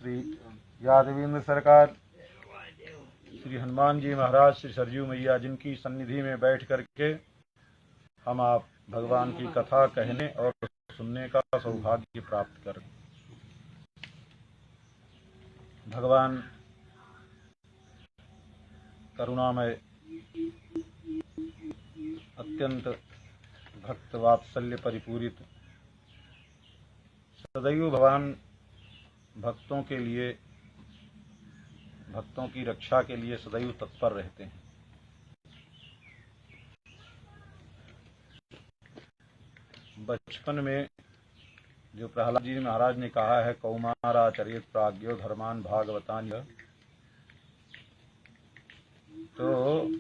श्री यादवेंद्र सरकार, श्री हनुमान जी महाराज, श्री सरयू मैया, जिनकी सन्निधि में बैठ करके हम आप भगवान की कथा कहने और सुनने का सौभाग्य प्राप्त करें। भगवान करुणामय, अत्यंत भक्त वात्सल्य परिपूरित, सदैव भगवान भक्तों के लिए, भक्तों की रक्षा के लिए सदैव तत्पर रहते हैं। बचपन में जो प्रहलाद जी महाराज ने कहा है, कौमाराचर्येत प्राज्ञो धर्मान भागवतान, तो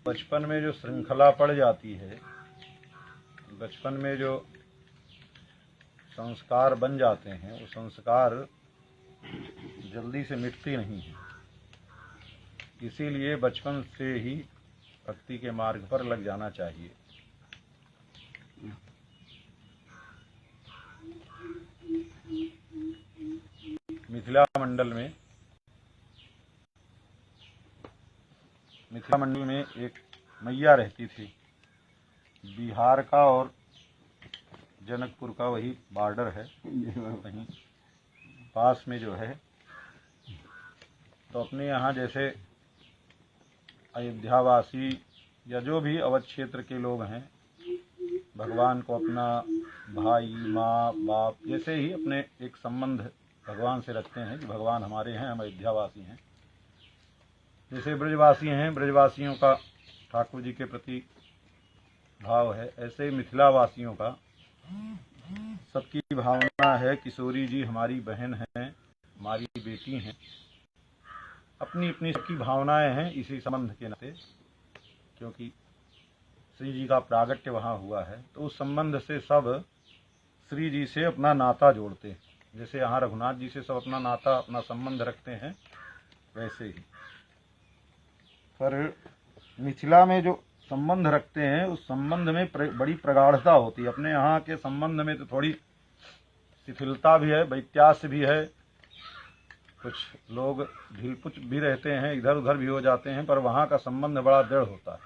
बचपन में जो श्रृंखला पड़ जाती है, बचपन में जो संस्कार बन जाते हैं, वो संस्कार जल्दी से मिटती नहीं है। इसीलिए बचपन से ही भक्ति के मार्ग पर लग जाना चाहिए। मिथिला मंडल में एक मैया रहती थी। बिहार का और जनकपुर का वही बॉर्डर है, कहीं पास में जो है। तो अपने यहाँ जैसे अयोध्यावासी या जो भी अवध क्षेत्र के लोग हैं, भगवान को अपना भाई, माँ, बाप जैसे ही अपने एक संबंध भगवान से रखते हैं कि भगवान हमारे हैं, हम अयोध्यावासी हैं। जैसे ब्रजवासी हैं, ब्रजवासियों का ठाकुर जी के प्रति भाव है, ऐसे मिथिला वासियों का सबकी भावना है। किशोरी जी हमारी बहन हैं, हमारी बेटी हैं, अपनी अपनी सबकी भावनाएं हैं इसी संबंध के नाते, क्योंकि श्री जी का प्रागट्य वहाँ हुआ है। तो उस संबंध से सब श्री जी से अपना नाता जोड़ते हैं। जैसे यहाँ रघुनाथ जी से सब अपना नाता, अपना संबंध रखते हैं, वैसे ही पर मिथिला में जो संबंध रखते हैं, उस संबंध में बड़ी प्रगाढ़ता होती है। अपने यहाँ के संबंध में तो थोड़ी शिथिलता भी है, वैत्यास्य भी है, कुछ लोग ढीलपुच भी रहते हैं, इधर उधर भी हो जाते हैं, पर वहाँ का संबंध बड़ा दृढ़ होता है।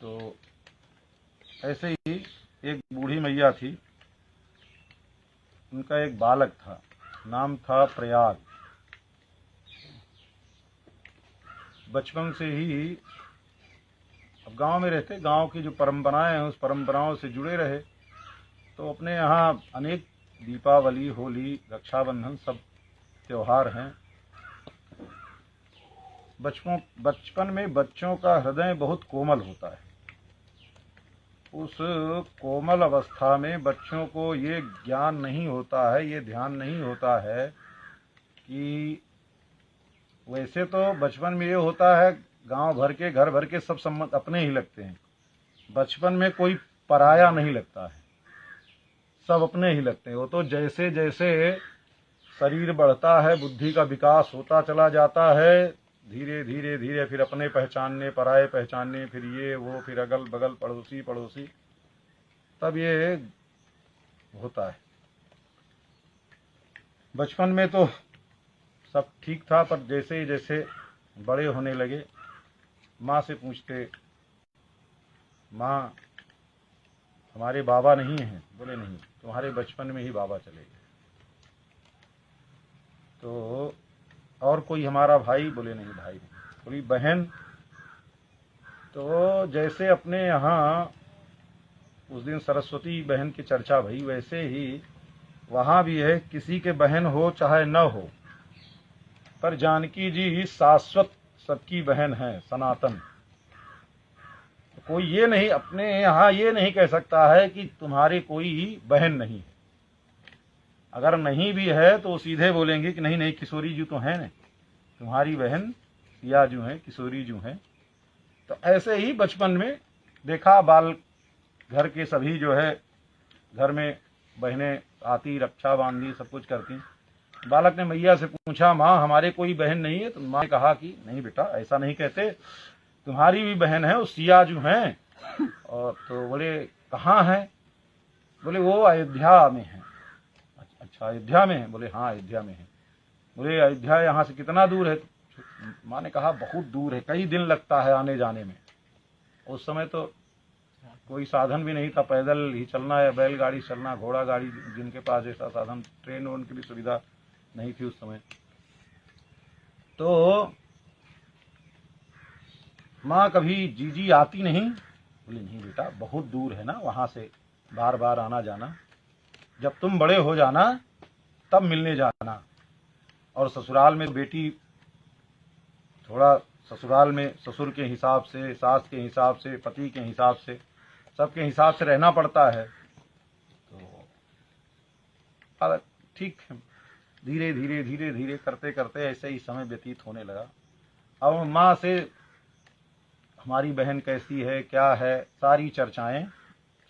तो ऐसे ही एक बूढ़ी मैया थी, उनका एक बालक था, नाम था प्रयाग। बचपन से ही अब गांव में रहते, गांव की जो परंपराएं हैं उस परंपराओं से जुड़े रहे। तो अपने यहाँ अनेक दीपावली, होली, रक्षाबंधन सब त्योहार हैं। बचपन में बच्चों का हृदय बहुत कोमल होता है। उस कोमल अवस्था में बच्चों को ये ज्ञान नहीं होता है, ये ध्यान नहीं होता है कि वैसे तो बचपन में ये होता है, गांव भर के, घर भर के सब संबंध अपने ही लगते हैं। बचपन में कोई पराया नहीं लगता है, सब अपने ही लगते हैं। वो तो जैसे जैसे शरीर बढ़ता है, बुद्धि का विकास होता चला जाता है, धीरे धीरे धीरे फिर अपने पहचानने, पराये पहचानने, फिर ये वो, फिर अगल बगल, पड़ोसी, तब ये होता है। बचपन में तो सब ठीक था, पर जैसे ही जैसे बड़े होने लगे, माँ से पूछते, माँ हमारे बाबा नहीं हैं? बोले नहीं, तुम्हारे बचपन में ही बाबा चले गए। तो और कोई हमारा भाई? बोले नहीं, भाई नहीं। बोली बहन? तो जैसे अपने यहाँ उस दिन सरस्वती बहन की चर्चा भई, वैसे ही वहाँ भी है, किसी के बहन हो चाहे न हो, पर जानकी जी शाश्वत सबकी बहन है, सनातन। कोई ये नहीं, अपने यहाँ ये नहीं कह सकता है कि तुम्हारे कोई बहन नहीं है। अगर नहीं भी है तो सीधे बोलेंगे कि नहीं नहीं, किशोरी जी तो हैं ना, तुम्हारी बहन सिया जो है, किशोरी जो है। तो ऐसे ही बचपन में देखा, बाल घर के सभी जो है, घर में बहनें आती, रक्षा बांधी, सब कुछ करती। बालक ने मैया से पूछा, माँ हमारे कोई बहन नहीं है? तो माँ ने कहा कि नहीं बेटा, ऐसा नहीं कहते, तुम्हारी भी बहन है, वो सिया जो हैं। और तो बोले कहाँ है? बोले वो अयोध्या में है। अच्छा अयोध्या में है? बोले हाँ अयोध्या में है। बोले अयोध्या यहाँ से कितना दूर है? माँ ने कहा बहुत दूर है, कई दिन लगता है आने जाने में। उस समय तो कोई साधन भी नहीं था, पैदल ही चलना है, बैलगाड़ी चलना, घोड़ा गाड़ी, जिनके पास ऐसा साधन, ट्रेन वोन की भी सुविधा नहीं थी उस समय। तो माँ कभी जीजी आती नहीं? बोले नहीं बेटा, बहुत दूर है ना, वहां से बार बार आना जाना, जब तुम बड़े हो जाना तब मिलने जाना। और ससुराल में बेटी थोड़ा, ससुराल में ससुर के हिसाब से, सास के हिसाब से, पति के हिसाब से, सबके हिसाब से रहना पड़ता है। तो ठीक है, धीरे धीरे धीरे धीरे करते करते ऐसे ही समय व्यतीत होने लगा। अब माँ से हमारी बहन कैसी है, क्या है, सारी चर्चाएं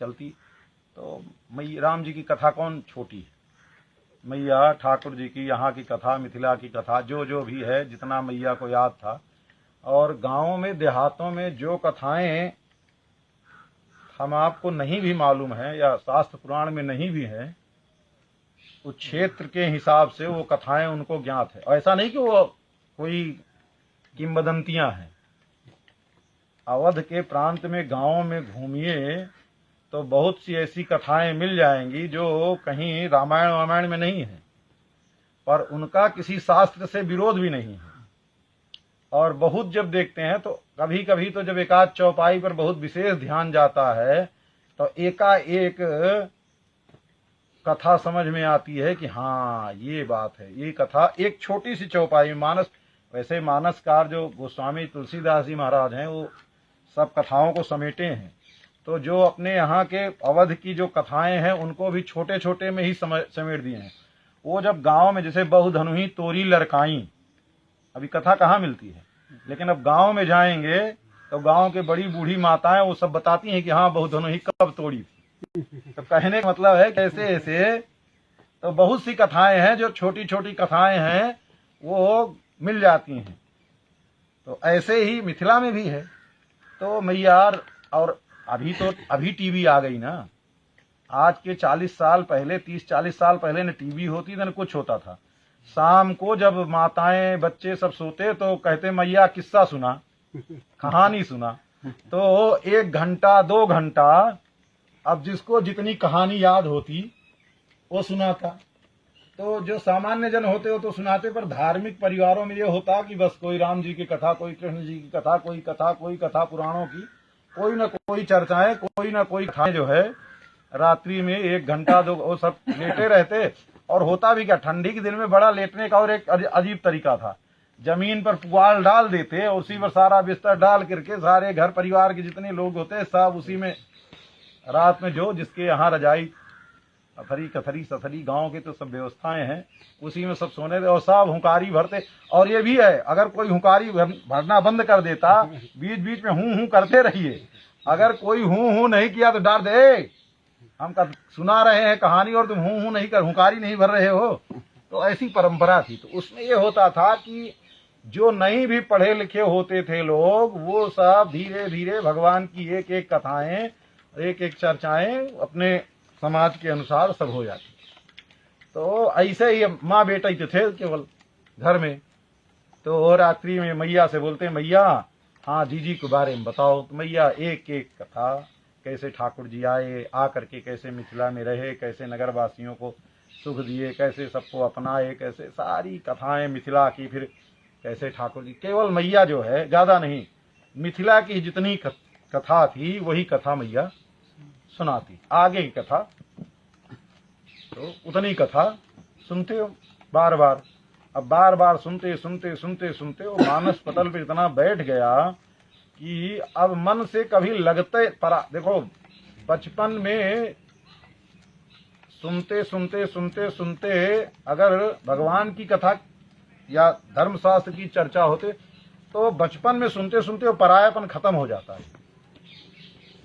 चलती। तो मैया राम जी की कथा कौन छोटी है, मैया ठाकुर जी की, यहाँ की कथा, मिथिला की कथा, जो भी है, जितना मैया को याद था। और गांवों में देहातों में जो कथाएं हम आपको नहीं भी मालूम है या शास्त्र पुराण में नहीं भी है, उस क्षेत्र के हिसाब से वो कथाएं उनको ज्ञात है। ऐसा नहीं कि वो कोई किंवदंतियां हैं। अवध के प्रांत में गांवों में घूमिए तो बहुत सी ऐसी कथाएं मिल जाएंगी जो कहीं रामायण वामायण में नहीं है, पर उनका किसी शास्त्र से विरोध भी नहीं है। और बहुत जब देखते हैं तो कभी कभी तो जब एकाध चौपाई पर बहुत विशेष ध्यान जाता है तो एकाएक कथा समझ में आती है कि हाँ ये बात है, ये कथा एक छोटी सी चौपाई मानस, वैसे मानसकार जो गोस्वामी तुलसीदास जी महाराज हैं वो सब कथाओं को समेटे हैं। तो जो अपने यहाँ के अवध की जो कथाएं हैं उनको भी छोटे छोटे में ही समेट दिए हैं। वो जब गांव में जैसे बहु धनुही तोरी लड़काई, अभी कथा कहाँ मिलती है, लेकिन अब गांव में जाएंगे तो गांव के बड़ी बूढ़ी माताएं वो सब बताती हैं कि हाँ बहु धनुही कब तोड़ी थी। तो कहने का मतलब है कैसे ऐसे तो बहुत सी कथाएं हैं जो छोटी छोटी कथाएं हैं वो मिल जाती हैं। तो ऐसे ही मिथिला में भी है। तो मैया, और अभी टीवी आ गई ना। आज के 40 साल पहले, 30-40 साल पहले न टीवी होती थी न कुछ होता था। शाम को जब माताएं बच्चे सब सोते तो कहते मैया किस्सा सुना, कहानी सुना। तो 1 घंटा 2 घंटा अब जिसको जितनी कहानी याद होती वो सुनाता। तो जो सामान्य जन होते हो तो सुनाते, पर धार्मिक परिवारों में ये होता कि बस कोई राम जी की कथा, कोई कृष्ण जी की कथा, कोई कथा पुराणों की, कोई न कोई चर्चाएं, कोई न कोई कथाएं जो है रात्रि में 1 घंटा 2 वो सब लेटे रहते। और होता भी क्या, ठंडी के दिन में बड़ा लेटने का और एक अजीब तरीका था। जमीन पर पुआल डाल देते और उसी पर सारा बिस्तर डाल करके सारे घर परिवार के जितने लोग होते सब उसी में रात में, जो जिसके यहाँ रजाई अथरी कथरी सथरी गांव के तो सब व्यवस्थाएं हैं, उसी में सब सोने दे और सब हुंकारी भरते। और ये भी है, अगर कोई हुंकारी भरना बंद कर देता, बीच बीच में हूं करते रहिए। अगर कोई हूं नहीं किया तो डांट दे, हम सुना रहे हैं कहानी और तुम हूं नहीं कर, हुंकारी नहीं भर रहे हो। तो ऐसी परंपरा थी। तो उसमें ये होता था कि जो नहीं भी पढ़े लिखे होते थे लोग, वो सब धीरे धीरे भगवान की एक एक कथाएं, एक एक चर्चाएं अपने समाज के अनुसार सब हो जाती। तो ऐसे ही माँ बेटा ही तो थे केवल घर में। तो रात्रि में मैया से बोलते, मैया हाँ जीजी के बारे में बताओ। तो मैया एक एक कथा, कैसे ठाकुर जी आए, आ करके कैसे मिथिला में रहे, कैसे नगरवासियों को सुख दिए, कैसे सबको अपनाए, कैसे सारी कथाएं मिथिला की। फिर कैसे ठाकुर जी, केवल मैया जो है ज्यादा नहीं, मिथिला की जितनी कथा थी वही कथा मैया सुनाती। आगे की कथा तो उतनी कथा सुनते हो बार बार। अब बार बार सुनते सुनते सुनते सुनते वो मानस पटल पे इतना बैठ गया कि अब मन से कभी लगते परा। देखो बचपन में सुनते सुनते सुनते सुनते अगर भगवान की कथा या धर्मशास्त्र की चर्चा होते तो बचपन में सुनते सुनते वो परायापन खत्म हो जाता है।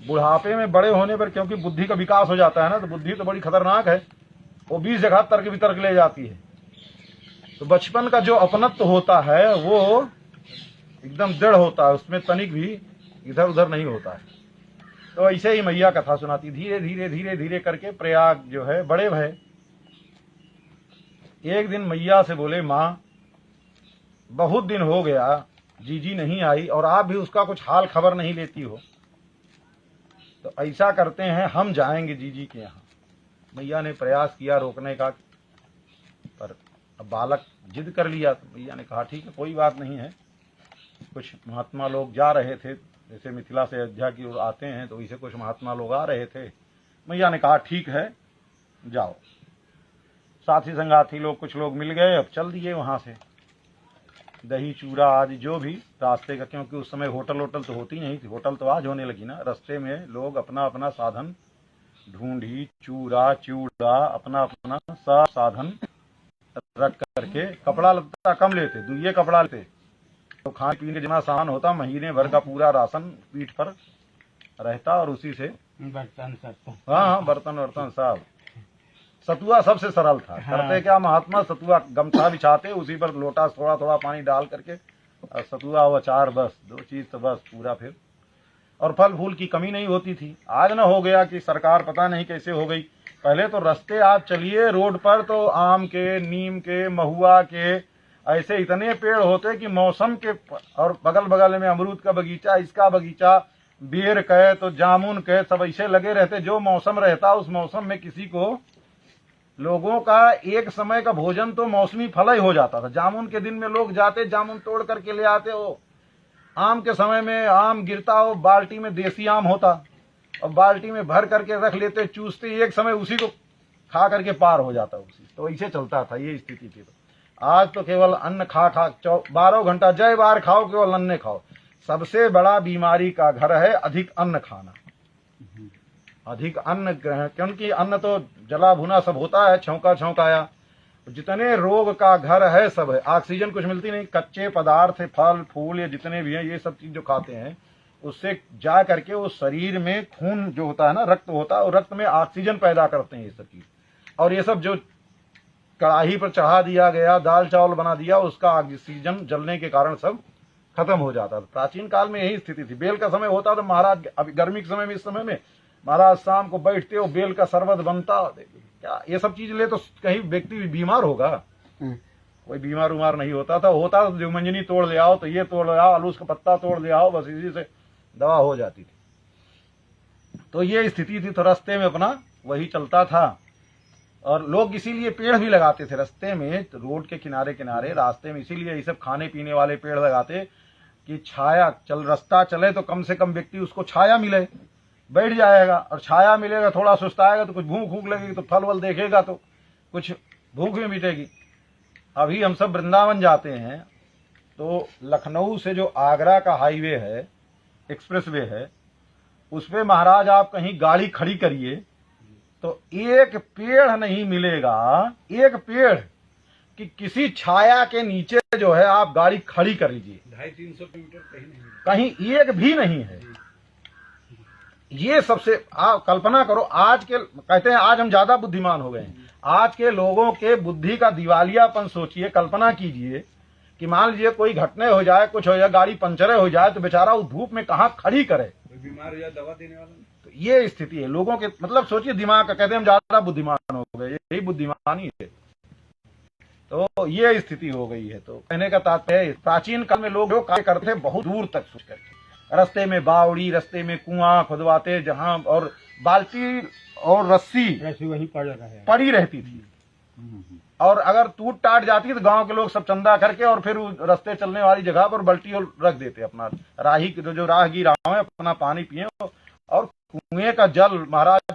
बुढ़ापे में बड़े होने पर क्योंकि बुद्धि का विकास हो जाता है ना, तो बुद्धि तो बड़ी खतरनाक है, वो 20 जगह तर्क वितर्क ले जाती है। तो बचपन का जो अपनत्व होता है वो एकदम दृढ़ होता है, उसमें तनिक भी इधर उधर नहीं होता है। तो ऐसे ही मैया कथा सुनाती। धीरे धीरे धीरे धीरे करके प्रयाग जो है बड़े भय, एक दिन मैया से बोले, माँ बहुत दिन हो गया जीजी नहीं आई और आप भी उसका कुछ हाल खबर नहीं लेती हो, तो ऐसा करते हैं हम जाएंगे जीजी के यहाँ। मैया ने प्रयास किया रोकने का, पर अब बालक जिद कर लिया तो मैया ने कहा ठीक है कोई बात नहीं है। कुछ महात्मा लोग जा रहे थे, जैसे मिथिला से अयोध्या की ओर आते हैं तो इसे कुछ महात्मा लोग आ रहे थे। मैया ने कहा ठीक है जाओ। साथी संगाती लोग कुछ लोग मिल गए, अब चल दिए वहां से। दही चूड़ा आदि जो भी रास्ते का, क्योंकि उस समय होटल तो होती नहीं थी, होटल तो आज होने लगी ना। रास्ते में लोग अपना अपना साधन ढूंढी, चूड़ा चूड़ा अपना अपना सब साधन रख करके, कपड़ा लगता कम लेते, दुइये कपड़ा लेते, तो खाने पीने के जितना सामान होता महीने भर का पूरा राशन पीठ पर रहता और उसी से बर्तन सब। हाँ बर्तन वर्तन सब। सतुआ सबसे सरल था। करते क्या महात्मा, सतुआ गमछा बिछाते, उसी पर लोटा थोड़ा थोड़ा पानी डाल करके और सतुआ और अचार, बस दो चीज तो बस पूरा। फिर और फल फूल की कमी नहीं होती थी। आज न हो गया कि सरकार पता नहीं कैसे हो गई। पहले तो रास्ते आप चलिए रोड पर तो आम के, नीम के, महुआ के ऐसे इतने पेड़ होते कि मौसम के, और बगल बगल में अमरूद का बगीचा, इसका बगीचा, बेर के तो जामुन के, सब ऐसे लगे रहते। जो मौसम रहता उस मौसम में किसी को, लोगों का एक समय का भोजन तो मौसमी फल ही हो जाता था। जामुन के दिन में लोग जाते, जामुन तोड़ करके ले आते हो। आम के समय में आम गिरता हो, बाल्टी में देसी आम होता और बाल्टी में भर करके रख लेते, चूसते, एक समय उसी को खा करके पार हो जाता उसी। तो ऐसे चलता था, ये स्थिति थी। तो आज तो केवल अन्न खा खा 12 घंटा जय बार खाओ, केवल अन्न खाओ। सबसे बड़ा बीमारी का घर है अधिक अन्न खाना, अधिक अन्न ग्रहण, क्योंकि अन्न तो जला भुना सब होता है, छौंका छौंकाया। जितने रोग का घर है सब है। ऑक्सीजन कुछ मिलती नहीं, कच्चे पदार्थ, फल फूल, ये जितने भी हैं, ये सब चीज जो खाते हैं उससे जा करके वो शरीर में खून जो होता है ना, रक्त होता है, और रक्त में ऑक्सीजन पैदा करते हैं ये सब चीज। और ये सब जो कड़ाही पर चढ़ा दिया गया, दाल चावल बना दिया, उसका ऑक्सीजन जलने के कारण सब खत्म हो जाता था। प्राचीन काल में यही स्थिति थी। बेल का समय होता था महाराज, अभी गर्मी के समय में, इस समय में महाराज शाम को बैठते हो, बेल का शरबत बनता। क्या ये सब चीज ले तो कहीं व्यक्ति बीमार होगा? कोई बीमार उमार नहीं होता था। होता तो देवमंजनी तोड़ ले आओ, तो ये तोड़ ले आओ, आलूस का पत्ता तोड़ ले आओ, बस इसी से दवा हो जाती थी। तो ये स्थिति थी। तो रास्ते में अपना वही चलता था। और लोग इसीलिए पेड़ भी लगाते थे रास्ते में, रोड के किनारे किनारे रास्ते में, इसीलिए ये सब खाने पीने वाले पेड़ लगाते कि छाया, चल रास्ता चले तो कम से कम व्यक्ति उसको छाया मिले, बैठ जाएगा। और छाया मिलेगा, थोड़ा सुस्ताएगा तो कुछ भूख भूख लगेगी, तो फल वल देखेगा तो कुछ भूख भी मिटेगी। अभी हम सब वृंदावन जाते हैं तो लखनऊ से जो आगरा का हाईवे है, एक्सप्रेसवे है, उस पे महाराज आप कहीं गाड़ी खड़ी करिए तो एक पेड़ नहीं मिलेगा, एक पेड़ कि किसी छाया के नीचे जो है आप गाड़ी खड़ी कर लीजिए, 250-300 किलोमीटर कहीं नहीं, कहीं एक भी नहीं है। ये सबसे आप कल्पना करो। आज के कहते हैं आज हम ज्यादा बुद्धिमान हो गए हैं। आज के लोगों के बुद्धि का दिवालियापन सोचिए। कल्पना कीजिए कि मान लीजिए कोई घटना हो जाए, कुछ हो जाए, गाड़ी पंचर हो जाए, तो बेचारा उस धूप में कहाँ खड़ी करे, बीमार हो जाए दवा देने वाला। तो ये स्थिति है लोगों के। मतलब सोचिए दिमाग का, कहते हैं हम ज्यादा बुद्धिमान हो गए, यही बुद्धिमानी है। तो ये स्थिति हो गई है। तो कहने का तात्पर्य, प्राचीन काल में लोग जो कार्य करते थे बहुत दूर तक सोच करके, रास्ते में बावड़ी, रास्ते में कुआं खुदवाते जहां, और बाल्टी और रस्सी वही पड़ी रहती थी। और अगर टूट टाट जाती तो गांव के लोग सब चंदा करके और फिर रास्ते चलने वाली जगह पर बाल्टी और रख देते अपना। राही जो राहगीर आए अपना पानी पिए, और कुएं का जल महाराज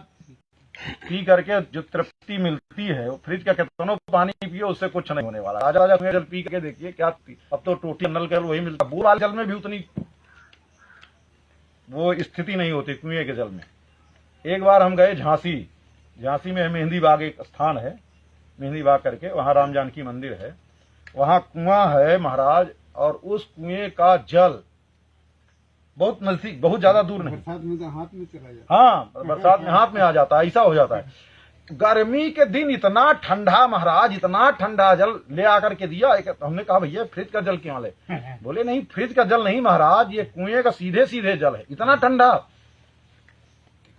पी करके जो तृप्ति मिलती है, फ्रिज का कितनों पानी पियो उससे कुछ नहीं होने वाला। राजा राजा कुएं जल पी करके देखिए क्या। अब तो टोटी नल का वही मिलता, बूंद वाले जल में भी उतनी वो स्थिति नहीं होती कुएं के जल में। एक बार हम गए झांसी। झांसी में मेहंदी बाग एक स्थान है, मेहंदी बाग करके, वहां राम जानकी मंदिर है, वहां कुआं है महाराज। और उस कुएं का जल बहुत नजदीक, बहुत ज्यादा दूर नहीं, बरसात में तो हाथ में चला जाता। हाँ बरसात में हाथ में आ जाता है, ऐसा हो जाता है। गर्मी के दिन इतना ठंडा महाराज, इतना ठंडा जल ले आकर के दिया। हमने कहा भैया फ्रिज का जल क्यों ले? बोले नहीं फ्रिज का जल नहीं महाराज, ये कुएं का सीधे सीधे जल है, इतना ठंडा।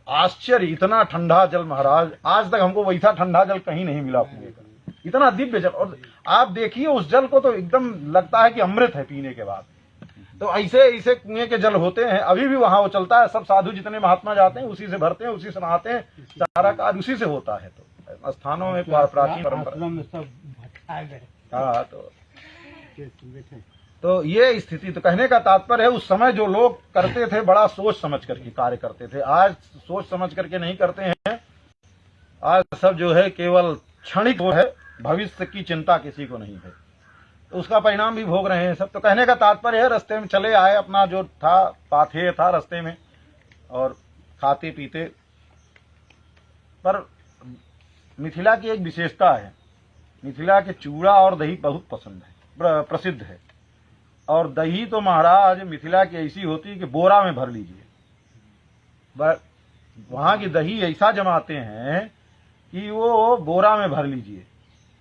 आश्चर्य, इतना ठंडा जल महाराज, आज तक हमको वैसा ठंडा जल कहीं नहीं मिला कुएं का। इतना दिव्य जल। और आप देखिए उस जल को तो एकदम लगता है कि अमृत है पीने के बाद। तो ऐसे ऐसे कुएं के जल होते हैं, अभी भी वहां वो चलता है। सब साधु जितने महात्मा जाते हैं उसी से भरते हैं, उसी से नहाते हैं, सारा कार्य उसी से होता है। तो स्थानों में प्राचीन परंपरा में सब भटकाए गए। हाँ, तो ये स्थिति। तो कहने का तात्पर्य है उस समय जो लोग करते थे बड़ा सोच समझ करके कार्य करते थे। आज सोच समझ करके नहीं करते हैं। आज सब जो है केवल क्षणिक वो है, भविष्य की चिंता किसी को नहीं है। तो उसका परिणाम भी भोग रहे हैं सब। तो कहने का तात्पर्य है रास्ते में चले आए, अपना जो था पाथेय था रास्ते में, और खाते पीते। पर मिथिला की एक विशेषता है, मिथिला के चूड़ा और दही बहुत पसंद है, प्रसिद्ध है। और दही तो महाराज मिथिला की ऐसी होती है कि बोरा में भर लीजिए। वहां की दही ऐसा जमाते हैं कि वो बोरा में भर लीजिए,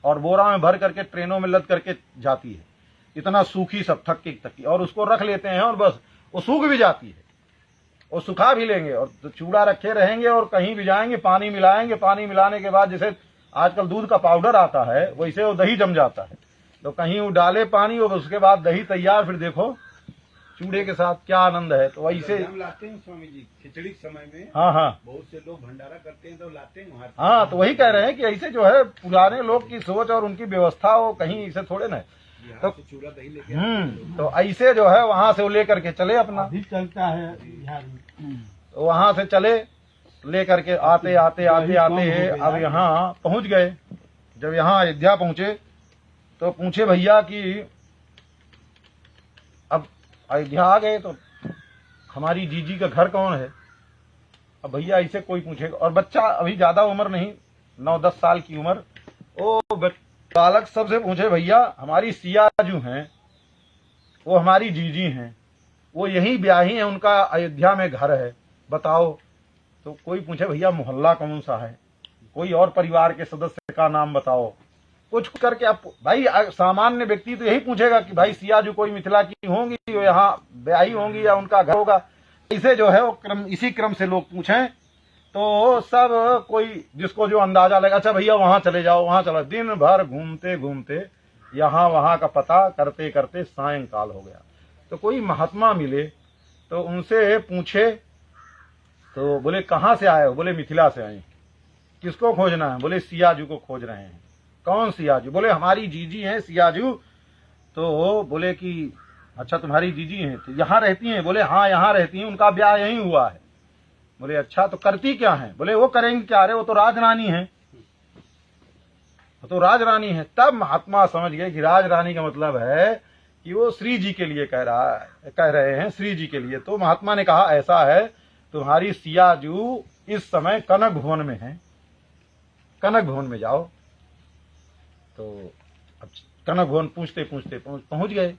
और बोरा में भर करके ट्रेनों में लद करके जाती है। इतना सूखी सब थक्की, और उसको रख लेते हैं और बस वो सूख भी जाती है। वो सुखा भी लेंगे और तो चूड़ा रखे रहेंगे और कहीं भी जाएंगे पानी मिलाएंगे। पानी मिलाने के बाद जैसे आजकल दूध का पाउडर आता है वैसे वो दही जम जाता है। तो कहीं वो डाले पानी और उसके बाद दही तैयार, फिर देखो चूड़े के साथ क्या आनंद है। तो ऐसे हम लाते हैं स्वामी जी खिचड़ी समय में। हाँ, बहुत से लोग भंडारा करते हैं तो लाते हैं वहाँ। हाँ, तो वही कह रहे हैं कि ऐसे जो है पुराने लोग की सोच और उनकी व्यवस्था वो कहीं ऐसे थोड़े न। तो चूड़ा दही लेके तो ऐसे जो है वहां से वो लेकर के चले अपना भी चलता है बिहार में। तो वहां से चले लेकर के आते आते अब यहाँ पहुंच गए। जब यहाँ अयोध्या पहुंचे तो पूछे भैया कि अब अयोध्या आ गए तो हमारी जीजी का घर कौन है। अब भैया ऐसे कोई पूछेगा, और बच्चा अभी ज्यादा उम्र नहीं, 9-10 साल की उम्र। ओ बालक सबसे पूछे भैया हमारी सियाजू हैं, वो हमारी जीजी हैं, वो यहीं ब्याही हैं, उनका अयोध्या में घर है, बताओ। तो कोई पूछे भैया मोहल्ला कौन सा है, कोई और परिवार के सदस्य का नाम बताओ। कुछ करके आप भाई सामान्य व्यक्ति तो यही पूछेगा कि भाई सियाजू कोई मिथिला की होंगी, वो यहाँ ब्याही होंगी या उनका घर होगा। इसे जो है वो इसी क्रम से लोग पूछें तो सब कोई जिसको जो अंदाजा लगा, अच्छा भैया वहां चले जाओ, वहां चलो। दिन भर घूमते घूमते यहाँ वहां का पता करते करते सायंकाल हो गया। तो कोई महात्मा मिले तो उनसे पूछे, तो बोले कहाँ से आए हो, बोले मिथिला से आए। किसको खोजना है, बोले सियाजू को खोज रहे हैं। कौन सियाजू, बोले हमारी जीजी हैं सियाजू। तो बोले कि अच्छा तुम्हारी जीजी हैं, तो यहाँ रहती हैं, बोले हाँ यहाँ रहती हैं, उनका ब्याह यहीं हुआ है। बोले अच्छा तो करती क्या है, बोले वो करेंगे क्या, रे वो तो राजरानी है, वो तो राजरानी है। तब महात्मा समझ गए कि राजरानी का मतलब है कि वो श्री जी के लिए कह रहे हैं, श्री जी के लिए। तो महात्मा ने कहा ऐसा है तुम्हारी सियाजू इस समय कनक भवन में है, कनक भवन में जाओ। तो अब कनक भवन पूछते पूछते पहुंच गए।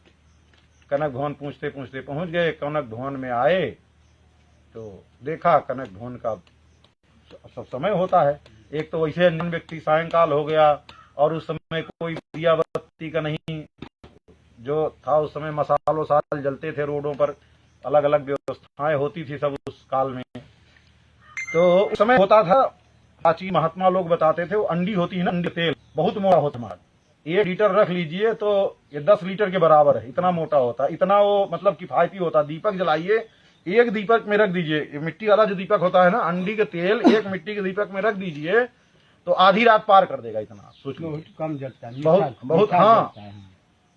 कनक भवन पूछते पूछते पहुंच गए। कनक भवन में आए तो देखा कनक भवन का सब समय होता है। एक तो वैसे अन्य व्यक्ति, सायंकाल हो गया और उस समय कोई दिया बत्ती का नहीं जो था। उस समय मसालों साल जलते थे रोडों पर, अलग अलग व्यवस्थाएं होती थी सब उस काल में। तो उस समय होता था, प्राचीन महात्मा लोग बताते थे, वो अंडी होती है ना, अंडी तेल बहुत मोटा होता है। 1 लीटर रख लीजिए तो ये 10 लीटर के बराबर है, इतना मोटा होता है। इतना वो मतलब किफायती होता। दीपक जलाइए, एक दीपक में रख दीजिए, मिट्टी वाला जो दीपक होता है ना, अंडी के तेल एक मिट्टी के दीपक में रख दीजिए तो आधी रात पार कर देगा। इतना सोच लो, बहुत कम जलता है, बहुत हाँ,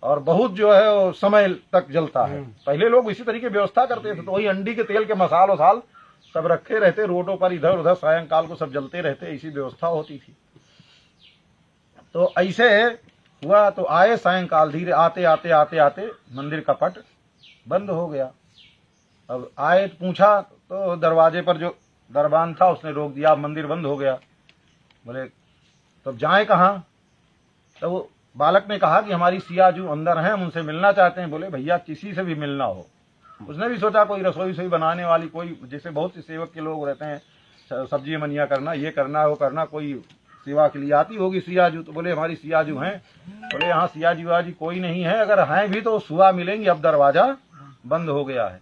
और बहुत जो है वो समय तक जलता है। पहले लोग इसी तरीके व्यवस्था करते थे। तो वही अंडी के तेल के मसालों साल सब रखे रहते रोडों पर, इधर उधर सायंकाल को सब जलते रहते, ऐसी व्यवस्था होती थी। तो ऐसे हुआ तो आए सायंकाल, धीरे आते आते आते आते मंदिर का पट बंद हो गया। अब आए पूछा तो दरवाजे पर जो दरबान था उसने रोक दिया, मंदिर बंद हो गया। बोले तब जाए कहाँ। तो वो बालक ने कहा कि हमारी सियाजू अंदर हैं, हम उनसे मिलना चाहते हैं। बोले भैया किसी से भी मिलना हो। उसने भी सोचा कोई रसोई बनाने वाली, कोई जैसे बहुत से सेवक के लोग रहते हैं, सब्जी मनिया करना, ये करना वो करना, कोई सेवा के लिए आती होगी सियाजू। तो बोले हमारी सियाजू हैं। बोले यहाँ सियाजू आजी कोई नहीं है, अगर हैं भी तो सुबह मिलेंगी, अब दरवाजा बंद हो गया है।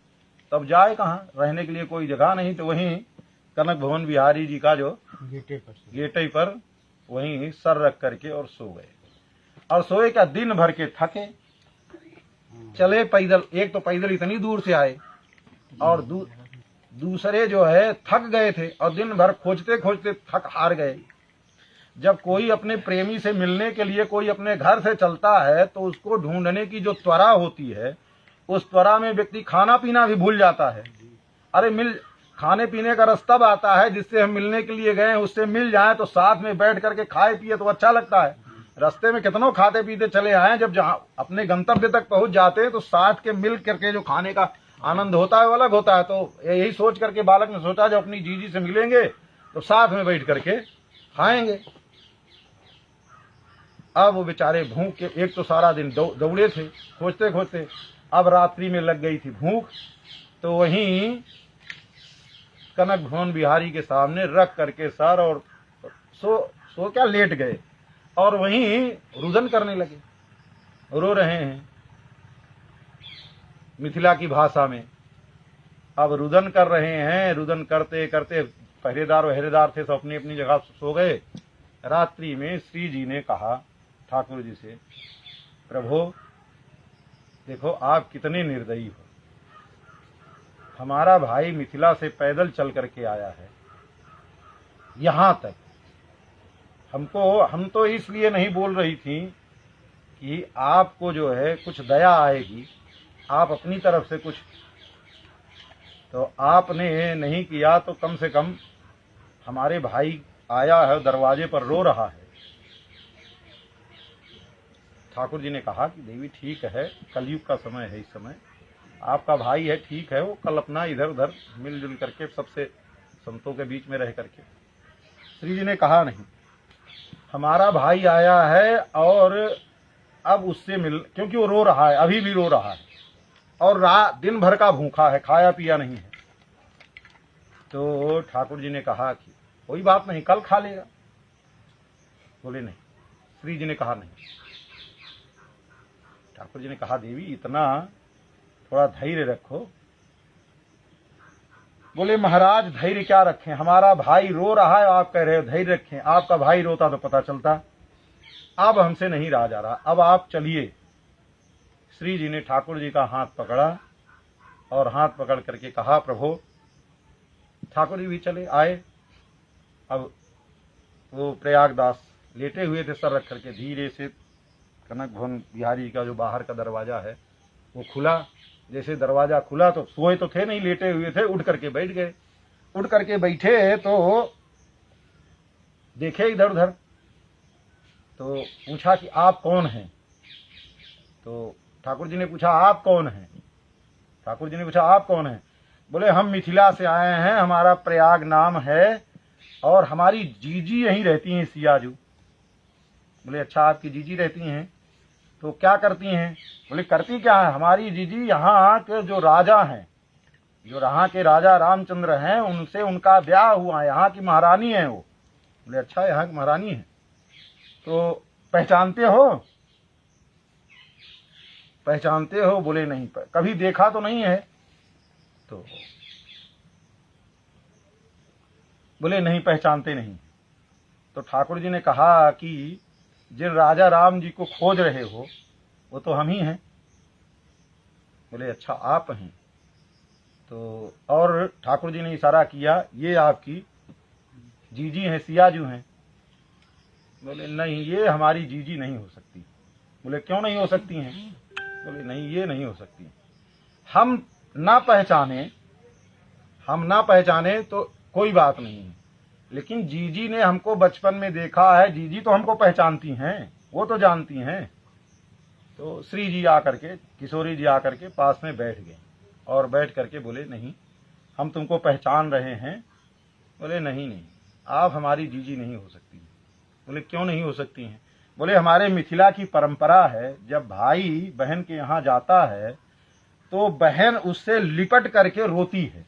तब जाए कहाँ, रहने के लिए कोई जगह नहीं। तो वहीं कनक भवन बिहारी जी का जो गेटे पर वहीं सर रख करके और सो गए। और सोए क्या, दिन भर के थके, चले पैदल, एक तो पैदल इतनी दूर से आए और दूसरे जो है थक गए थे और दिन भर खोजते खोजते थक हार गए। जब कोई अपने प्रेमी से मिलने के लिए कोई अपने घर से चलता है तो उसको ढूंढने की जो त्वरा होती है, उस त्वरा में व्यक्ति खाना पीना भी भूल जाता है। अरे खाने पीने का रास्ता आता है, जिससे हम मिलने के लिए गए उससे मिल जाए तो साथ में बैठ करके खाए पिए तो अच्छा लगता है। रास्ते में कितनों खाते पीते चले आए, जब जहां अपने गंतव्य तक पहुंच जाते हैं तो साथ के मिल करके जो खाने का आनंद होता है वो अलग होता है। तो यही सोच करके बालक ने सोचा जब अपनी जीजी से मिलेंगे तो साथ में बैठ करके खाएंगे। अब वो बेचारे भूख के, एक तो सारा दिन दौड़े थे खोजते खोजते, अब रात्रि में लग गई थी भूख, तो वहीं कनक भवन बिहारी के सामने रख करके सर और सो क्या लेट गए और वहीं रुदन करने लगे, रो रहे हैं मिथिला की भाषा में। अब रुदन कर रहे हैं, रुदन करते करते पहरेदार वहरेदार थे सब अपनी अपनी जगह सो गए। रात्रि में श्री जी ने कहा ठाकुर जी से, प्रभु देखो आप कितने निर्दयी हो, हमारा भाई मिथिला से पैदल चल करके आया है यहां तक, हम तो इसलिए नहीं बोल रही थी कि आपको जो है कुछ दया आएगी, आप अपनी तरफ से कुछ, तो आपने नहीं किया तो कम से कम हमारे भाई आया है दरवाजे पर रो रहा है। ठाकुर जी ने कहा कि देवी ठीक है, कलयुग का समय है, इस समय आपका भाई है, ठीक है, वो कल अपना इधर उधर मिलजुल करके सबसे संतों के बीच में रह करके। श्री जी ने कहा नहीं, हमारा भाई आया है और अब उससे मिल, क्योंकि वो रो रहा है, अभी भी रो रहा है और दिन भर का भूखा है, खाया पिया नहीं है। तो ठाकुर जी ने कहा कि कोई बात नहीं, कल खा लेगा। बोले नहीं। श्री जी ने कहा नहीं। ठाकुर जी ने कहा देवी इतना थोड़ा धैर्य रखो। बोले महाराज धैर्य क्या रखें, हमारा भाई रो रहा है, आप कह रहे हो धैर्य रखें, आपका भाई रोता तो पता चलता। अब हमसे नहीं रहा जा रहा, अब आप चलिए। श्री जी ने ठाकुर जी का हाथ पकड़ा और हाथ पकड़ करके कहा प्रभु। ठाकुर जी भी चले आए। अब वो प्रयागदास लेटे हुए थे सर रख करके, धीरे से कनक भवन बिहारी का जो बाहर का दरवाजा है वो खुला। जैसे दरवाजा खुला तो सोए तो थे नहीं, लेटे हुए थे, उठ करके बैठ गए। उठ करके बैठे तो देखे इधर उधर, तो पूछा कि आप कौन हैं। तो ठाकुर जी ने पूछा आप कौन हैं। ठाकुर जी ने पूछा आप कौन हैं। बोले हम मिथिला से आए हैं, हमारा प्रयाग नाम है और हमारी जीजी यहीं रहती हैं सियाजू। बोले अच्छा आपकी जीजी रहती हैं, तो क्या करती हैं। बोले करती क्या है, हमारी जीजी यहाँ के जो राजा हैं, जो यहाँ के राजा रामचंद्र हैं, उनसे उनका ब्याह हुआ है, यहाँ की महारानी है वो। बोले अच्छा यहाँ की महारानी है, तो पहचानते हो। पहचानते हो। बोले नहीं, कभी देखा तो नहीं है। तो बोले नहीं पहचानते नहीं। तो ठाकुर जी ने कहा कि जिन राजा राम जी को खोज रहे हो वो तो हम ही हैं। बोले अच्छा आप हैं। तो और ठाकुर जी ने इशारा किया ये आपकी जीजी हैं, सियाजू हैं। बोले नहीं ये हमारी जीजी नहीं हो सकती। बोले क्यों नहीं हो सकती हैं। बोले नहीं ये नहीं हो सकती। हम ना पहचाने तो कोई बात नहीं है, लेकिन जीजी ने हमको बचपन में देखा है, जीजी तो हमको पहचानती हैं, वो तो जानती हैं। तो श्री जी आकर के, किशोरी जी आकर के पास में बैठ गए और बैठ करके बोले नहीं हम तुमको पहचान रहे हैं। बोले नहीं आप हमारी जीजी नहीं हो सकती। बोले क्यों नहीं हो सकती हैं। बोले हमारे मिथिला की परंपरा है, जब भाई बहन के यहाँ जाता है तो बहन उससे लिपट करके रोती है।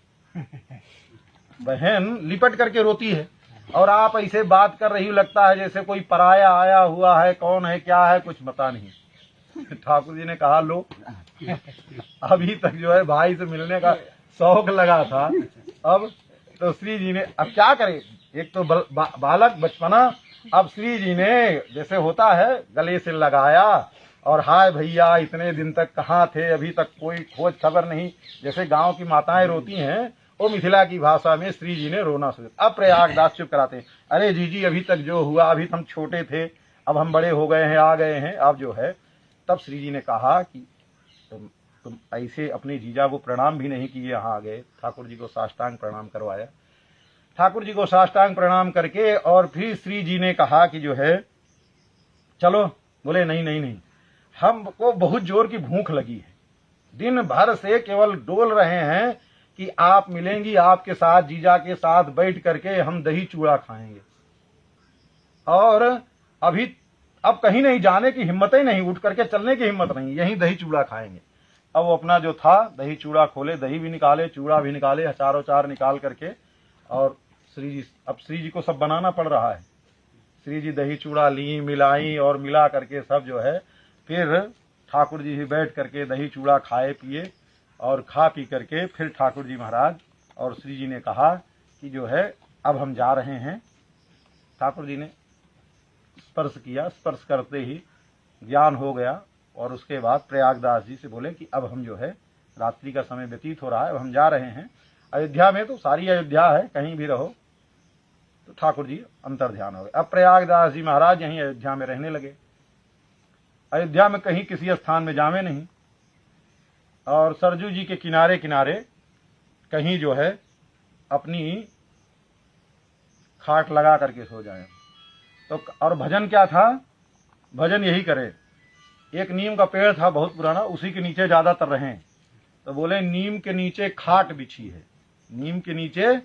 बहन लिपट करके रोती है, और आप ऐसे बात कर रही हो लगता है जैसे कोई पराया आया हुआ है, कौन है क्या है कुछ पता नहीं। ठाकुर जी ने कहा लो अभी तक जो है भाई से मिलने का शौक लगा था, अब तो श्री जी ने अब क्या करे, एक तो बालक बचपना अब श्री जी ने जैसे होता है गले से लगाया और हाय भैया इतने दिन तक कहाँ थे, अभी तक कोई खोज खबर नहीं। जैसे गांव की माताएं रोती हैं वो मिथिला की भाषा में श्री जी ने रोना शुरू। अब प्रयागदास चुप कराते हैं, अरे जी अभी तक जो हुआ, अभी हम छोटे थे, अब हम बड़े हो गए हैं, आ गए हैं, अब जो है। तब श्री जी ने कहा कि तुम ऐसे अपने जीजा को प्रणाम भी नहीं किए, यहाँ आ गए। ठाकुर जी को साष्टांग प्रणाम करवाया। ठाकुर जी को साष्टांग प्रणाम करके और फिर श्री जी ने कहा कि जो है चलो। बोले नहीं, हमको बहुत जोर की भूख लगी है, दिन भर से केवल डोल रहे हैं कि आप मिलेंगी, आपके साथ जीजा के साथ बैठ करके हम दही चूड़ा खाएंगे, और अब कहीं नहीं जाने की हिम्मत ही नहीं, उठ करके चलने की हिम्मत नहीं, यहीं दही चूड़ा खाएंगे। अब वो अपना जो था दही चूड़ा खोले, दही भी निकाले, चूड़ा भी निकाले, चारों चार निकाल करके, और श्री जी को सब बनाना पड़ रहा है। श्री जी दही चूड़ा ली, मिलाई और मिला करके सब जो है, फिर ठाकुर जी ही बैठ करके दही चूड़ा खाए पिए, और खा पी करके फिर ठाकुर जी महाराज और श्री जी ने कहा कि जो है अब हम जा रहे हैं। ठाकुर जी ने स्पर्श किया, स्पर्श करते ही ज्ञान हो गया, और उसके बाद प्रयागदास जी से बोले कि अब हम जो है, रात्रि का समय व्यतीत हो रहा है, अब हम जा रहे हैं। अयोध्या में तो सारी अयोध्या है, कहीं भी रहो। तो ठाकुर जी अंतर ध्यान हो गए। अब प्रयागदास जी महाराज यहीं अयोध्या में रहने लगे। अयोध्या में कहीं किसी स्थान में जावे नहीं, और सरजू जी के किनारे किनारे कहीं जो है अपनी खाट लगा करके सो जाए। तो और भजन क्या था, भजन यही करे। एक नीम का पेड़ था बहुत पुराना, उसी के नीचे ज्यादातर रहे। तो बोले नीम के नीचे खाट बिछी है, नीम के नीचे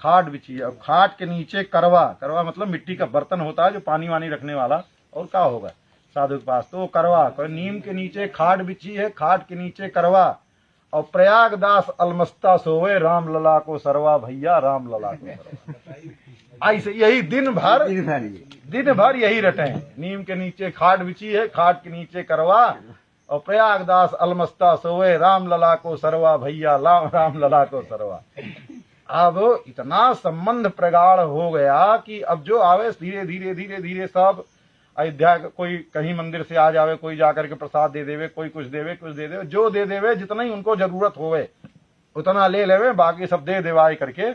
खाट बिछी है, और खाट के नीचे करवा, करवा मतलब मिट्टी का बर्तन होता है जो पानी वानी रखने वाला, और क्या होगा साधु के पास, तो करवा। नीम के नीचे खाट बिछी है, खाट के नीचे करवा, और प्रयागदास अलमस्ता सोवे, राम लला को सरवा, भैया राम लला को सरवा। ऐसे यही दिन भर यही रटे हैं। नीम के नीचे खाट बिछी है, खाट के नीचे करवा, और प्रयागदास अलमस्ता सोवे, राम लला को सरवा, भैया राम लला को सरवा। अब इतना संबंध प्रगाढ़ हो गया कि अब जो आवे धीरे धीरे धीरे धीरे सब अयोध्या, कोई कहीं मंदिर से आ जावे, कोई जाकर के प्रसाद दे देवे, कोई कुछ देवे, कुछ दे देवे, जो दे देवे जितना ही उनको जरूरत होवे उतना ले लेवे, बाकी सब दे देवाई करके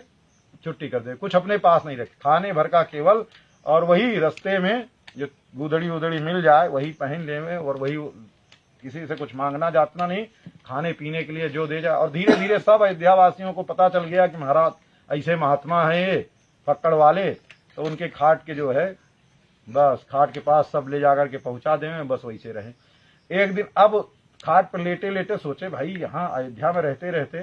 छुट्टी कर दे। कुछ अपने पास नहीं रखे, खाने भर का केवल, और वही रास्ते में जो गुदड़ी उदड़ी मिल जाए वही पहन लेवे, और वही किसी से कुछ मांगना जातना नहीं, खाने पीने के लिए जो दे जाए। और धीरे धीरे सब अयोध्या वासियों को पता चल गया कि महाराज ऐसे महात्मा है ये पकड़ वाले, तो उनके खाट के जो है बस खाट के पास सब ले जाकर के पहुंचा देवे, बस वैसे रहे। एक दिन अब खाट पर लेटे लेटे सोचे भाई यहाँ अयोध्या में रहते रहते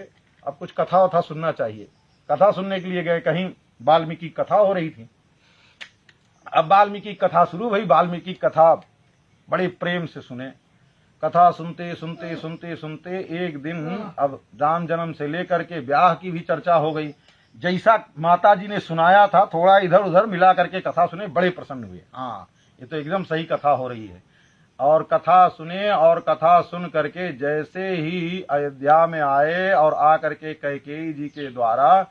अब कुछ कथा वथा सुनना चाहिए। कथा सुनने के लिए गए, कहीं वाल्मीकि कथा हो रही थी। अब वाल्मीकि कथा शुरू भई, वाल्मीकि कथा बड़े प्रेम से सुने। कथा सुनते सुनते सुनते सुनते एक दिन अब राम जन्म से लेकर के ब्याह की भी चर्चा हो गई। जैसा माता जी ने सुनाया था थोड़ा इधर उधर मिला करके कथा सुने, बड़े प्रसन्न हुए। हाँ ये तो एकदम सही कथा हो रही है। और कथा सुने, और कथा सुन करके जैसे ही अयोध्या में आए और आ करके कैकेयी जी के द्वारा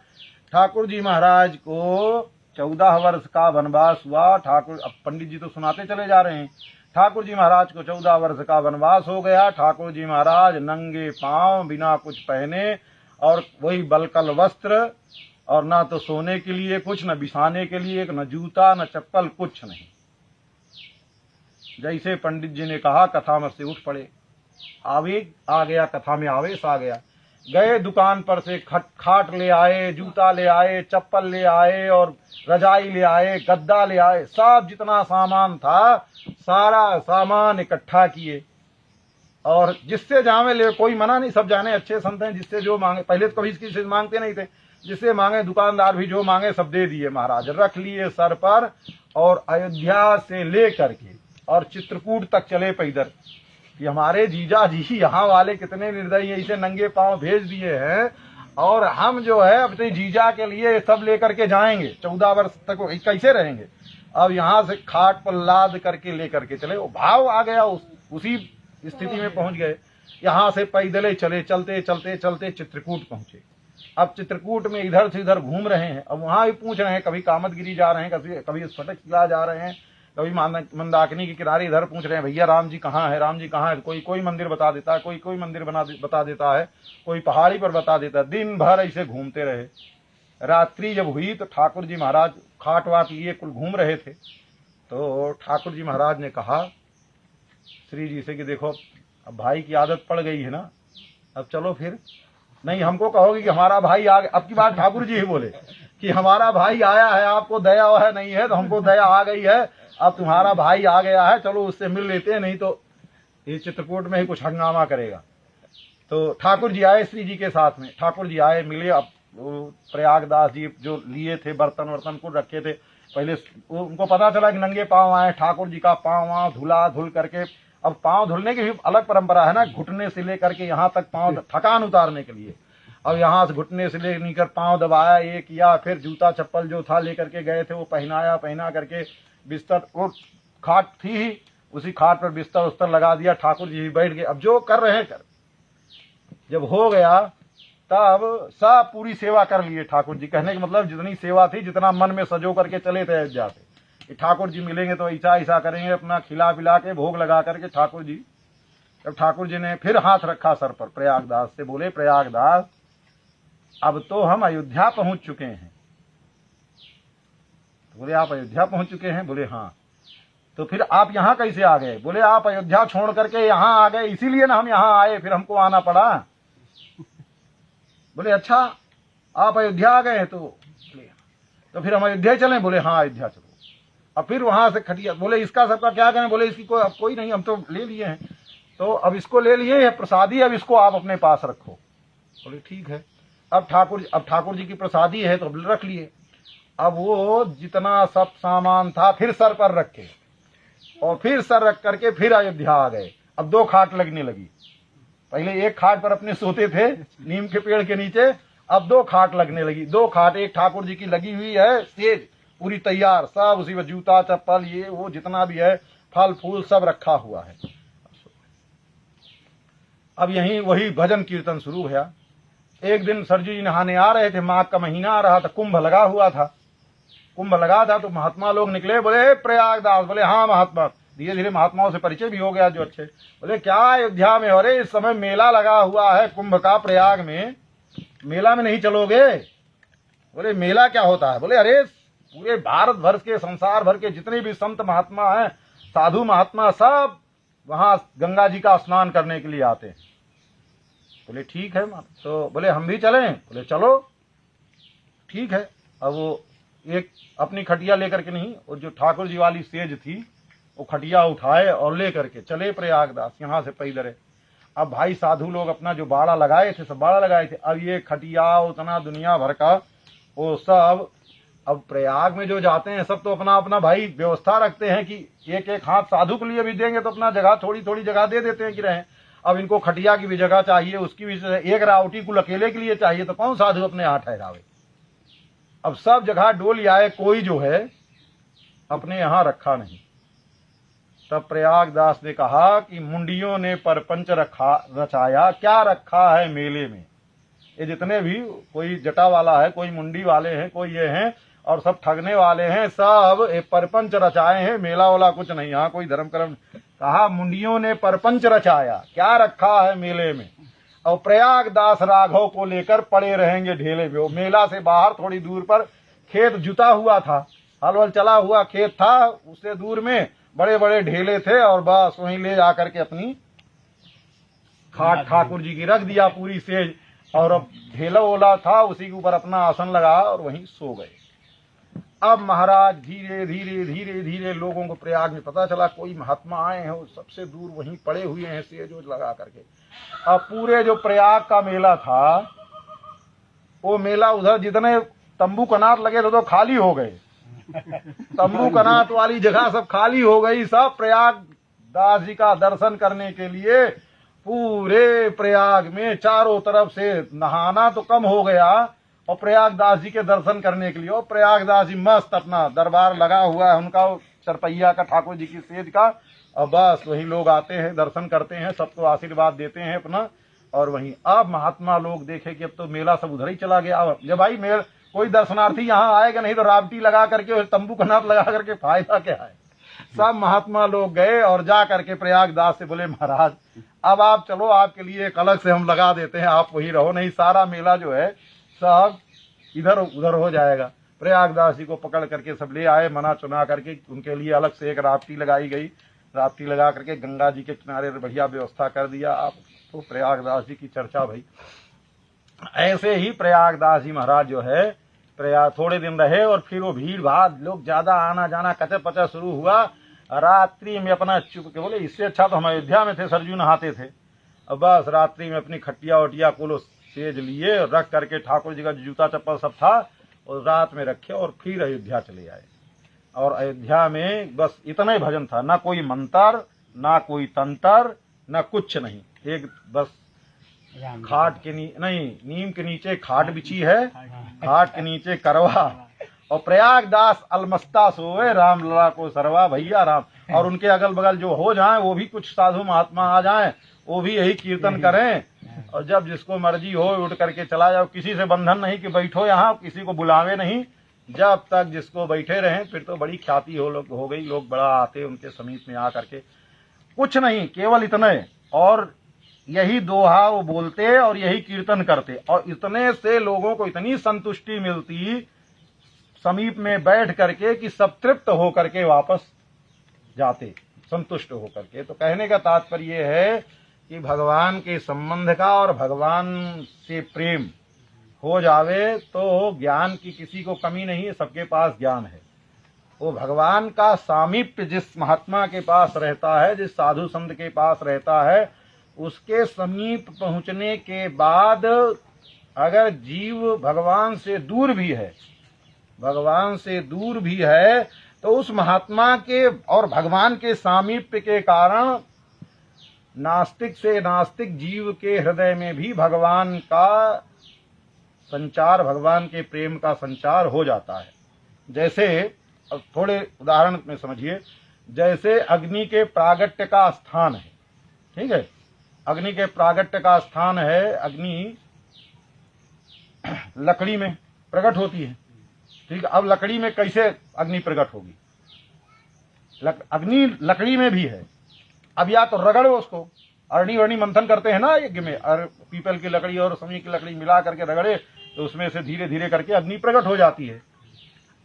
ठाकुर जी महाराज को 14 वर्ष का वनवास हुआ। ठाकुर, अब पंडित जी तो सुनाते चले जा रहे हैं, ठाकुर जी महाराज को 14 वर्ष का वनवास हो गया। ठाकुर जी महाराज नंगे पांव बिना कुछ पहने, और वही बलकल वस्त्र, और ना तो सोने के लिए कुछ, न बिछाने के लिए, न जूता न चप्पल, कुछ नहीं। जैसे पंडित जी ने कहा कथा में से उठ पड़े, आवेग आ गया, कथा में आवेश आ गया। गए दुकान पर से खाट ले आए, जूता ले आए, चप्पल ले आए, और रजाई ले आए, गद्दा ले आए, सब जितना सामान था सारा सामान इकट्ठा किए। और जिससे जावे ले, कोई मना नहीं, सब जाने अच्छे संत हैं, जिससे जो मांगे, पहले तो कभी किसी से मांगते नहीं थे, जिससे मांगे दुकानदार भी जो मांगे सब दे दिए महाराज। रख लिए सर पर, और अयोध्या से ले करके और चित्रकूट तक चले पैदल। कि हमारे जीजा जी यहाँ वाले कितने निर्दयी हैं, इसे नंगे पांव भेज दिए हैं, और हम जो है अपने जीजा के लिए सब लेकर के जाएंगे, 14 वर्ष तक कैसे रहेंगे। अब यहाँ से खाट पर लाद करके लेकर के चले, वो भाव आ गया, उसी स्थिति में पहुंच गए। यहाँ से पैदल चले, चलते चलते चलते चित्रकूट पहुंचे। अब चित्रकूट में इधर से इधर घूम रहे हैं, अब वहां भी पूछ रहे हैं, कभी कामतगिरी जा रहे हैं, कभी स्फटिक शिला जा रहे हैं, कभी मंदाकिनी के किनारे इधर पूछ रहे हैं भैया राम जी कहाँ है, राम जी कहाँ है। कोई मंदिर बता देता है, कोई मंदिर बता देता है, कोई पहाड़ी पर बता देता है। दिन भर ऐसे घूमते रहे। रात्रि जब हुई तो ठाकुर जी महाराज खाट वाट लिए कुल घूम रहे थे। तो ठाकुर जी महाराज ने कहा श्री जी से कि देखो अब भाई की आदत पड़ गई है ना, अब चलो फिर नहीं हमको कहोगे कि हमारा भाई आ गया। अब की बात ठाकुर जी ही बोले कि हमारा भाई आया है, आपको दया है नहीं है, तो हमको दया आ गई है, अब तुम्हारा भाई आ गया है, चलो उससे मिल लेते हैं, नहीं तो ये चित्रकूट में ही कुछ हंगामा करेगा। तो ठाकुर जी आए श्री जी के साथ में, ठाकुर जी आए मिले। अब प्रयागदास जी जो लिए थे बर्तन वर्तन को रखे थे, पहले उनको पता चला कि नंगे पांव आए, ठाकुर जी का पांव वहां धुल करके। अब पांव धुलने की भी अलग परंपरा है ना, घुटने से लेकर के यहाँ तक पांव, थकान उतारने के लिए। अब यहाँ से घुटने से लेकर पांव दबाया, ये किया, फिर जूता चप्पल जो था लेकर के गए थे वो पहना करके बिस्तर, वो खाट थी ही, उसी खाट पर बिस्तर उस्तर लगा दिया, ठाकुर जी बैठ गए। अब जो कर रहे हैं कर, जब हो गया तब सब पूरी सेवा कर लिए ठाकुर जी। कहने का मतलब जितनी सेवा थी, जितना मन में सजो करके चले थे अयोध्या से कि ठाकुर जी मिलेंगे तो ऐसा करेंगे, अपना खिला पिला के भोग लगा करके ठाकुर जी। जब ठाकुर जी ने फिर हाथ रखा सर पर, प्रयागदास से बोले प्रयागदास अब तो हम अयोध्या पहुंच चुके हैं। तो बोले आप अयोध्या पहुंच चुके हैं? बोले हाँ। तो फिर आप यहाँ कैसे आ गए? बोले आप अयोध्या छोड़ करके यहाँ आ गए, इसीलिए ना हम यहाँ आए, फिर हमको आना पड़ा। बोले अच्छा आप अयोध्या आ गए हैं, तो फिर हम अयोध्या चलें? बोले हाँ अयोध्या चलो। अब फिर वहां से खटिया, बोले इसका सबका क्या करें? बोले इसकी कोई नहीं, हम तो ले लिए हैं, तो अब इसको ले लिए है प्रसादी, अब इसको आप अपने पास रखो। बोले ठीक है। अब ठाकुर जी की प्रसादी है तो अब रख लिए। अब वो जितना सब सामान था फिर सर पर रखे, और फिर सर रख करके फिर अयोध्या आ गए। अब 2 खाट लगने लगी। पहले एक खाट पर अपने सोते थे नीम के पेड़ के नीचे, अब 2 खाट लगने लगी। 2 खाट, एक ठाकुर जी की लगी हुई है सेज पूरी तैयार, सब उसी में जूता चप्पल ये वो जितना भी है फल फूल सब रखा हुआ है। अब यहीं वही भजन कीर्तन शुरू हुआ। एक दिन सरजू जी नहाने आ रहे थे, माघ का महीना आ रहा था, कुंभ लगा हुआ था। कुंभ लगा था तो महात्मा लोग निकले, बोले प्रयागदास। बोले हाँ महात्मा। धीरे धीरे महात्माओं से परिचय भी हो गया जो अच्छे। बोले क्या अयोध्या में? अरे इस समय मेला लगा हुआ है कुंभ का प्रयाग में, मेला में नहीं चलोगे? बोले मेला क्या होता है? बोले अरे पूरे भारत भर के, संसार भर के जितने भी संत महात्मा हैं, साधु महात्मा, सब वहां गंगा जी का स्नान करने के लिए आते हैं। बोले ठीक है। तो बोले हम भी चलें? बोले चलो ठीक है। अब वो एक अपनी खटिया लेकर के नहीं, वो जो ठाकुर जी वाली सेज थी वो खटिया उठाए और ले करके चले प्रयागदास, यहाँ से पैदल। अब भाई साधु लोग अपना जो बाड़ा लगाए थे सब बाड़ा लगाए थे। अब ये खटिया उतना दुनिया भर का वो सब, अब प्रयाग में जो जाते हैं सब तो अपना अपना भाई व्यवस्था रखते हैं कि एक एक हाथ साधु के लिए भी देंगे तो अपना जगह थोड़ी थोड़ी जगह दे देते हैं कि रहें। अब इनको खटिया की भी जगह चाहिए, उसकी भी एक रावटी को अकेले के लिए चाहिए, तो कौन साधु अपने यहाँ ठहरावे। अब सब जगह डोल आए, कोई जो है अपने यहाँ रखा नहीं। तब प्रयागदास ने कहा कि मुंडियों ने परपंच रचाया, क्या रखा है मेले में? ये जितने भी, कोई जटा वाला है, कोई मुंडी वाले हैं, कोई ये हैं, और सब ठगने वाले हैं, सब परपंच रचाए हैं, मेला वाला कुछ नहीं। यहाँ कोई धर्म कर्म। कहा मुंडियों ने परपंच रचाया, क्या रखा है मेले में? और प्रयागदास राघव को लेकर पड़े रहेंगे ढेले पे। मेला से बाहर थोड़ी दूर पर खेत जुता हुआ था, हल वल चला हुआ खेत था, उससे दूर में बड़े बड़े ढेले थे, और बस वहीं ले जाकर के अपनी खाट ठाकुर जी की रख दिया पूरी सेज, और अब ढेला ओला था उसी के ऊपर अपना आसन लगा और वहीं सो गए। अब महाराज धीरे धीरे धीरे धीरे लोगों को प्रयाग में पता चला कोई महात्मा आए हैं, वो सबसे दूर वहीं पड़े हुए हैं सेज लगा करके। अब पूरे जो प्रयाग का मेला था, वो मेला उधर जितने तंबू कनात लगे थे तो खाली हो गए। तंबू कनात वाली जगह सब खाली हो गई। सब प्रयागदास जी का दर्शन करने के लिए पूरे प्रयाग में चारों तरफ से नहाना तो कम हो गया, और प्रयागदास जी के दर्शन करने के लिए, और प्रयागदास जी मस्त अपना दरबार लगा हुआ है उनका चरपैया का, ठाकुर जी की सेज का, और बस वही लोग आते हैं दर्शन करते हैं, सबको आशीर्वाद देते हैं अपना। और वहीं अब महात्मा लोग देखे कि अब तो मेला सब उधर ही चला गया। अब जब भाई कोई दर्शनार्थी यहाँ आएगा नहीं तो रावटी लगा करके तंबू कनात लगा करके फायदा क्या है। सब महात्मा लोग गए और जा करके प्रयागदास से बोले महाराज अब आप चलो, आपके लिए एक अलग से हम लगा देते हैं, आप वही रहो, नहीं सारा मेला जो है सब इधर उधर हो जाएगा। प्रयागदास जी को पकड़ करके सब ले आए, मना चुना करके उनके लिए अलग से एक राप्ती लगाई गई। राप्ती लगा करके गंगा जी के किनारे बढ़िया व्यवस्था कर दिया। आप तो प्रयागदास जी की चर्चा भई। ऐसे ही प्रयागदास जी महाराज जो है प्रयाग थोड़े दिन रहे और फिर वो भीड़ भाड़ लोग ज्यादा आना जाना कचर पचर शुरू हुआ। रात्रि में अपना चुप के बोले इससे अच्छा तो हम अयोध्या में थे, सरजू नहाते थे। अब बस रात्रि में अपनी खटिया वटिया को सेज लिए और रख करके ठाकुर जी का जूता चप्पल सब था और रात में रखे और फिर अयोध्या चले आए। और अयोध्या में बस इतना ही भजन था, ना कोई मंत्र ना कोई तंत्र ना कुछ नहीं, एक बस खाट के नहीं नीम के नीचे खाट बिछी है, खाट के नीचे करवा और प्रयागदास अलमस्ता सोए राम लला को सरवा भैया राम। और उनके अगल बगल जो हो जाए वो भी कुछ साधु महात्मा आ जाए वो भी यही कीर्तन करें और जब जिसको मर्जी हो उठ करके चला जाओ। किसी से बंधन नहीं कि बैठो यहाँ, किसी को बुलावे नहीं, जब तक जिसको बैठे रहें। फिर तो बड़ी ख्याति हो गई, लोग बड़ा आते उनके समीप में आ करके, कुछ नहीं केवल इतने और यही दोहा वो बोलते और यही कीर्तन करते और इतने से लोगों को इतनी संतुष्टि मिलती समीप में बैठ करके कि सब तृप्त हो करके वापस जाते संतुष्ट हो करके। तो कहने का तात्पर्य है कि भगवान के संबंध का और भगवान से प्रेम हो जावे तो ज्ञान की किसी को कमी नहीं है, सबके पास ज्ञान है। वो भगवान का सामीप्य जिस महात्मा के पास रहता है, जिस साधु संत के पास रहता है, उसके समीप पहुंचने के बाद अगर जीव भगवान से दूर भी है तो उस महात्मा के और भगवान के सामीप्य के कारण नास्तिक से नास्तिक जीव के हृदय में भी भगवान का संचार, भगवान के प्रेम का संचार हो जाता है। जैसे अब थोड़े उदाहरण में समझिए, जैसे अग्नि के प्रागट्य का स्थान है, ठीक है, अग्नि के प्रागट्य का स्थान है, अग्नि लकड़ी में प्रकट होती है, ठीक है। अब लकड़ी में कैसे अग्नि प्रकट होगी? अग्नि लकड़ी में भी है। अब या तो रगड़ो उसको, अरणी वरणी मंथन करते हैं ना यज्ञ में, और पीपल की लकड़ी और समी की लकड़ी मिला करके रगड़े तो उसमें से धीरे धीरे करके अग्नि प्रकट हो जाती है।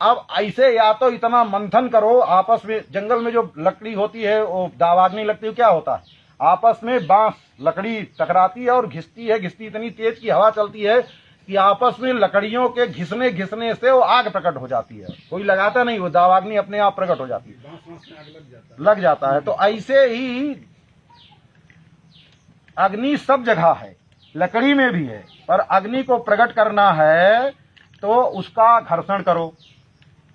अब ऐसे या तो इतना मंथन करो आपस में, जंगल में जो लकड़ी होती है वो दावाग्नि लगती है, क्या होता है आपस में बांस लकड़ी टकराती है और घिसती इतनी तेज की हवा चलती है कि आपस में लकड़ियों के घिसने से वो आग प्रकट हो जाती है। कोई लगाता नहीं, वो दावाग्नि अपने आप प्रकट हो जाती है, लग जाता है। तो ऐसे ही अग्नि सब जगह है, लकड़ी में भी है, पर अग्नि को प्रकट करना है तो उसका घर्षण करो।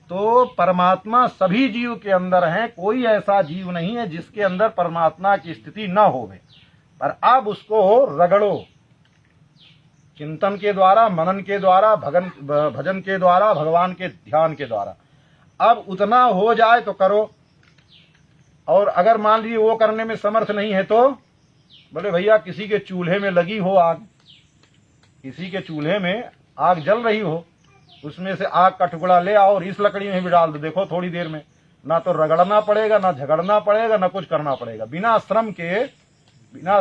तो परमात्मा सभी जीव के अंदर है, कोई ऐसा जीव नहीं है जिसके अंदर परमात्मा की स्थिति न होवे। पर अब उसको रगड़ो, चिंतन के द्वारा, मनन के द्वारा, भजन के द्वारा, भगवान के ध्यान के द्वारा। अब उतना हो जाए तो करो, और अगर मान लीजिए वो करने में समर्थ नहीं है तो बोले भैया किसी के चूल्हे में लगी हो आग, किसी के चूल्हे में आग जल रही हो, उसमें से आग का टुकड़ा ले आओ और इस लकड़ी में भी डाल दो, देखो थोड़ी देर में ना तो रगड़ना पड़ेगा, ना झगड़ना पड़ेगा, ना कुछ करना पड़ेगा, बिना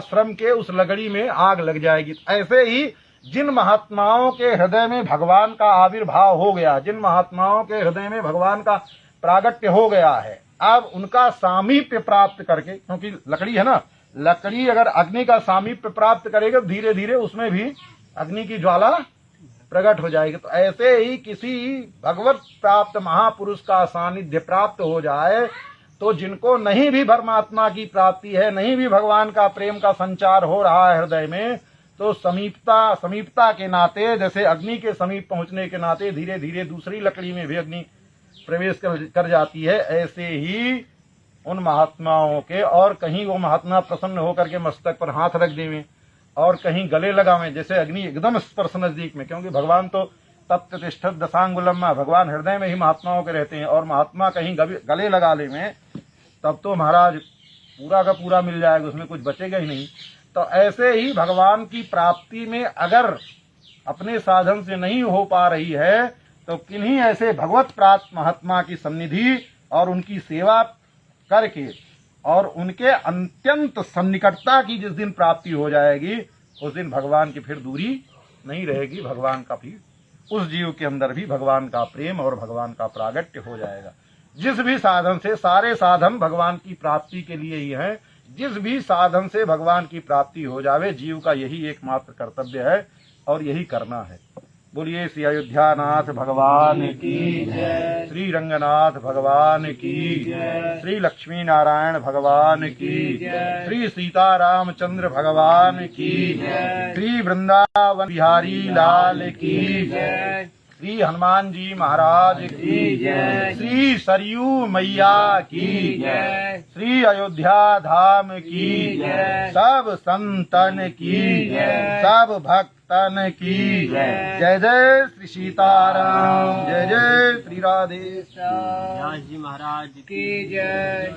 श्रम के उस लकड़ी में आग लग जाएगी। ऐसे ही जिन महात्माओं के हृदय में भगवान का आविर्भाव हो गया, जिन महात्माओं के हृदय में भगवान का प्रागट्य हो गया है, अब उनका सामीप्य प्राप्त करके, क्योंकि लकड़ी है ना, लकड़ी अगर अग्नि का सामीप्य प्राप्त करेगा धीरे धीरे उसमें भी अग्नि की ज्वाला प्रकट हो जाएगी। तो ऐसे ही किसी भगवत प्राप्त महापुरुष का सानिध्य प्राप्त हो जाए तो जिनको नहीं भी परमात्मा की प्राप्ति है, नहीं भी भगवान का प्रेम का संचार हो रहा है हृदय में, तो समीपता के नाते, जैसे अग्नि के समीप पहुंचने के नाते धीरे धीरे दूसरी लकड़ी में भी अग्नि प्रवेश कर जाती है। ऐसे ही उन महात्माओं के, और कहीं वो महात्मा प्रसन्न होकर के मस्तक पर हाथ रख देवें और कहीं गले लगावें, जैसे अग्नि एकदम स्पर्श नजदीक में, क्योंकि भगवान तो तत्तिष्ठत दशांगुलम, भगवान हृदय में ही महात्माओं के रहते हैं, और महात्मा कहीं गले लगा लेवें तब तो महाराज पूरा का पूरा मिल जाएगा, उसमें कुछ बचेगा ही नहीं। तो ऐसे ही भगवान की प्राप्ति में अगर अपने साधन से नहीं हो पा रही है तो किन्हीं ऐसे भगवत प्राप्त महात्मा की सन्निधि और उनकी सेवा करके और उनके अत्यंत सन्निकटता की जिस दिन प्राप्ति हो जाएगी उस दिन भगवान की फिर दूरी नहीं रहेगी। भगवान का फिर उस जीव के अंदर भी भगवान का प्रेम और भगवान का प्रागट्य हो जाएगा। जिस भी साधन से, सारे साधन भगवान की प्राप्ति के लिए ही हैं, जिस भी साधन से भगवान की प्राप्ति हो जावे जीव का यही एकमात्र कर्तव्य है और यही करना है। बोलिए श्री अयोध्यानाथ भगवान की जय, श्री रंगनाथ भगवान की जय, श्री लक्ष्मी नारायण भगवान की जय, श्री सीतारामचंद्र भगवान की जय, श्री वृंदावन बिहारी लाल की जय, श्री हनुमान जी महाराज की जय, श्री सरयू मैया की जय, श्री अयोध्या धाम की जय, सब संतन की जय, सब भक्तन की जय। जय जय श्री सीताराम, जय जय श्री राधे व्यास जी महाराज की जय।